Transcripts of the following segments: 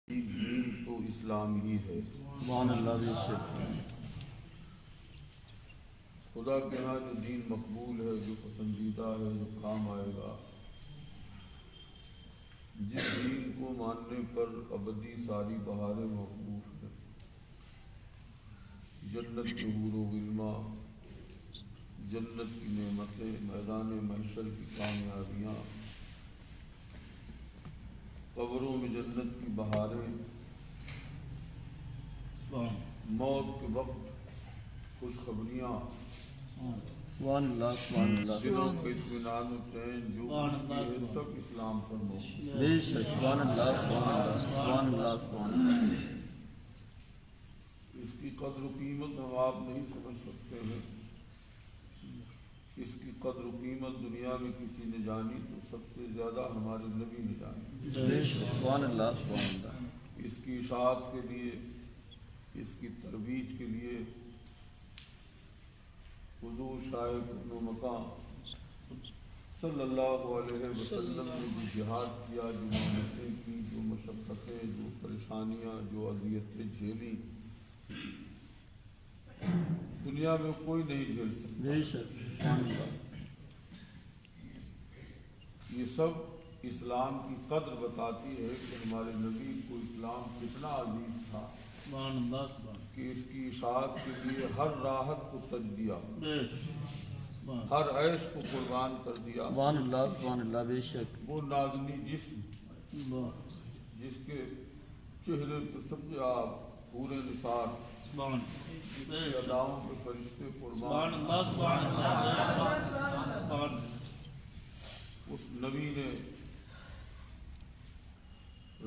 دین تو اسلام ہی ہے۔ سبحان اللہ بے شک۔ خدا کے ہاں جو دین مقبول ہے، جو پسندیدہ ہے، جو کام آئے گا، جس دین کو ماننے پر ابدی ساری بہاریں موقوف ہیں، جنت کے حور و غلما، جنت کی نعمتیں، میدان محشر کی کامیابیاں، قبروں میں جنت کی بہاریں، موت کے وقت خوشخبریاں، سبحان اللہ سبحان اللہ دلوں کا اطمینان و چین جو کچھ بھی ہے سب اسلام پر موجود ہے۔ بے شک۔ سبحان اللہ سبحان اللہ سبحان اللہ سبحان اللہ۔ اس کی قدر و قیمت ہم آپ نہیں سمجھ سکتے ہیں۔ اس کی قدر و قیمت دنیا میں کسی نے جانی تو سب سے زیادہ ہمارے نبی نے جانی۔ بے شک۔ سبحان اللہ سبحان اللہ۔ اس کی اشاعت کے لیے، اس کی ترویج کے لیے حضور شاہد ابن مقام صلی اللہ علیہ وسلم نے جو جہاد کیا، جو محنتیں کی، جو مشقتیں، جو پریشانیاں، جو اذیتیں جھیلی، دنیا میں کوئی نہیں جھیل سکتا۔ بے شک۔ سبحان اللہ۔ یہ سب اسلام کی قدر بتاتی ہے کہ ہمارے نبی کو اسلام کتنا عزیز تھا سبحان اللہ سبحان کہ اس کی اشاعت کے لیے ہر راحت کو تج دیا، اللہ۔ ہر عیش کو قربان کر دیا۔ سبحان اللہ سبحان اللہ بے شک۔ وہ نازنی جسم جس کے چہرے پہ سمجھے آپ پورے نثار، جس کے اداؤں پہ فرشتے قربان، اس نبی نے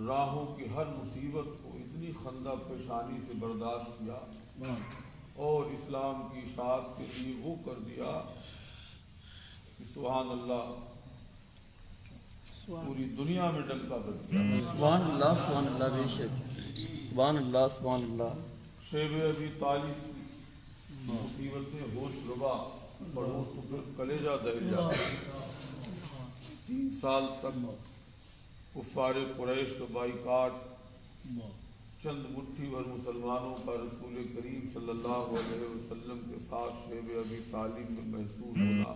راہوں کی ہر مصیبت کو اتنی خندہ پیشانی سے برداشت کیا اور اسلام کی اشاعت کے لیے وہ کر دیا کہ سبحان اللہ پوری دنیا میں ڈنکا بج گیا۔ سبحان اللہ سبحان اللہ بے شک۔ سبحان اللہ سبحان اللہ۔ شیب ابی طالب کی مصیبتیں ہوش ربا پڑھو تو پھر کلیجہ دہل جاتا۔ 3 سال تک کفار قریش کا بائیکاٹ، چند مٹھی بھر مسلمانوں کا رسول کریم صلی اللہ علیہ وسلم کے ساتھ شیب ابی طالب میں محسوس ہونا،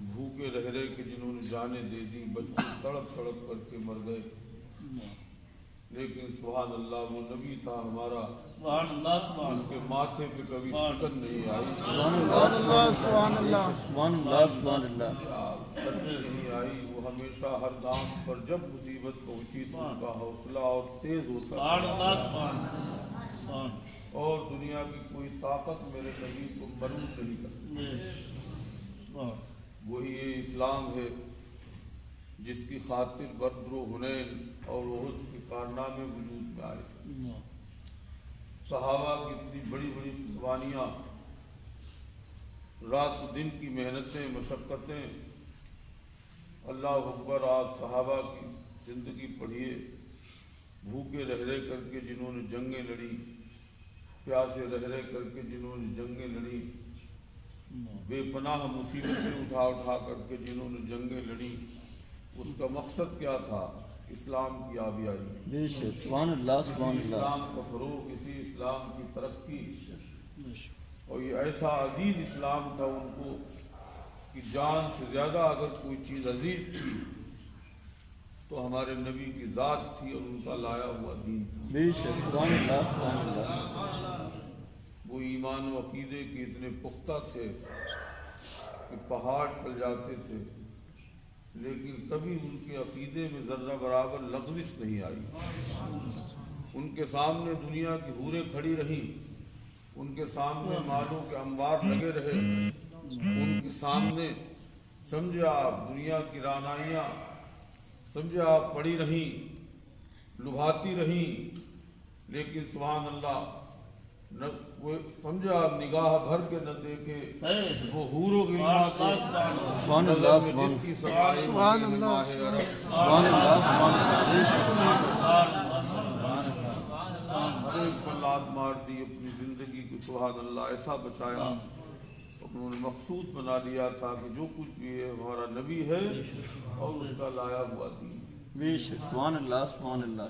بھوکے رہ رہے کہ جنہوں نے جانیں دے دی، بچے تڑپ تڑپ کر کے مر گئے، لیکن سبحان اللہ وہ نبی تھا ہمارا اس کے ماتھے پہ کبھی شکن نہیں آئی، سبحان اللہ سبحان اللہ سبحان اللہ سبحان اللہ۔ شکن نہیں آئی۔ وہ ہمیشہ ہر دام پر جب مصیبت پہنچی تو ان کا حوصلہ اور تیز ہوتا اور دنیا کی کوئی طاقت میرے نبی کو مروب نہیں کر سکتی۔ وہی یہ اسلام ہے جس کی خاطر بدر و حنین اور احد کے کارنامے وجود میں آئے، صحابہ کی اتنی بڑی بڑی قربانیاں، رات و دن کی محنتیں، مشقتیں، اللہ اکبر۔ آپ صحابہ کی زندگی پڑھیے، بھوکے رہ رہ کر کے جنہوں نے جنگیں لڑی، پیاسے رہ رہ کر کے جنہوں نے جنگیں لڑی، بے پناہ مصیبتیں اٹھا اٹھا کر کے جنہوں نے جنگیں لڑی، اس کا مقصد کیا تھا؟ اسلام کی آبیائی، بے شک۔ سبحان اللہ سبحان اللہ۔ اسلام کا فروغ، اسی اسلام کی ترقی، اور یہ ایسا عزیز اسلام تھا ان کو کہ جان سے زیادہ اگر کوئی چیز عزیز تھی تو ہمارے نبی کی ذات تھی اور ان کا لایا ہوا دین تھا۔ بے شک۔ سبحان اللہ سبحان اللہ۔ وہ ایمان و عقیدے کے اتنے پختہ تھے کہ پہاڑ ٹل جاتے تھے، لیکن کبھی ان کے عقیدے میں ذرہ برابر لغزش نہیں آئی۔ ان کے سامنے دنیا کی حوریں کھڑی رہیں، ان کے سامنے مالوں کے انبار لگے رہے، ان کے سامنے سمجھے آپ دنیا کی رعنائیاں سمجھے آپ پڑی رہیں، لبھاتی رہیں، لیکن سبحان اللہ وہ سمجھے آپ نگاہ بھر کے نہ دیکھے وہ حور و غلما کو سبحان اللہ سبحان جس کی سمائی سبحان اللہ سبحان اللہ۔ ہر ایک پر لات مار دی اپنی زندگی کو، سبحان اللہ ایسا بچایا، انہوں نے مقصود بنا لیا تھا کہ جو کچھ بھی ہے ہمارا نبی ہے اور اس کا لایا ہوا دین۔ بے شک۔ سبحان اللہ سبحان اللہ۔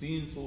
300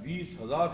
20,000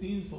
300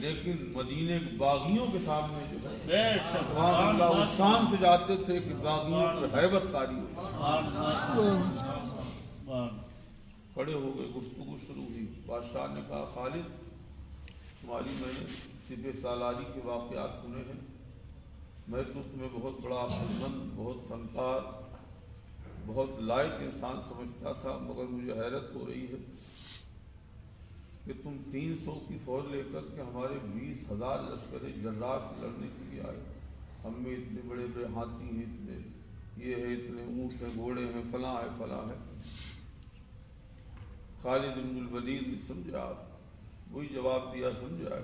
لیکن مدینے کے باغیوں کے سامنے جو ہے بے شک سبحان اللہ اس شان سے جاتے تھے کہ باغیوں پہ ہیبت طاری ہو. کھڑے ہو گئے, گفتگو شروع ہوئی. بادشاہ نے کہا خالد تمہاری میں نے سپہ سالاری کے واقعات سنے ہیں, میں تو تمہیں بہت بڑا عقلمند, بہت فنکار, بہت لائق انسان سمجھتا تھا, مگر مجھے حیرت ہو رہی ہے کہ تم 300 کی فوج لے کر کے ہمارے 20,000 لشکر جرار سے لڑنے کے لیے آئے. ہم میں اتنے بڑے بڑے ہاتھی ہیں, اتنے یہ ہے, اتنے اونٹ ہیں, گھوڑے ہیں, فلاں ہے فلاں ہے. خالد بن الولید نے سمجھا, وہی جواب دیا سمجھا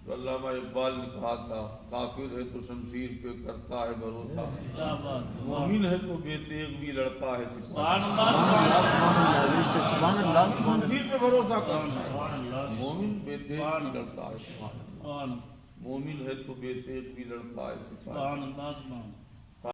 جو علامہ اقبال نے کہا تھا, کافر ہے تو شمشیر پہ کرتا ہے بھروسہ, مومن ہے تو بے تیغ بھی لڑتا ہے سپاہی. شمشیر پہ بھروسہ کرتا ہے, مومن بے تیغ بھی لڑتا ہے سپاہی. مومن ہے تو بے تیغ بھی لڑتا ہے سپاہی.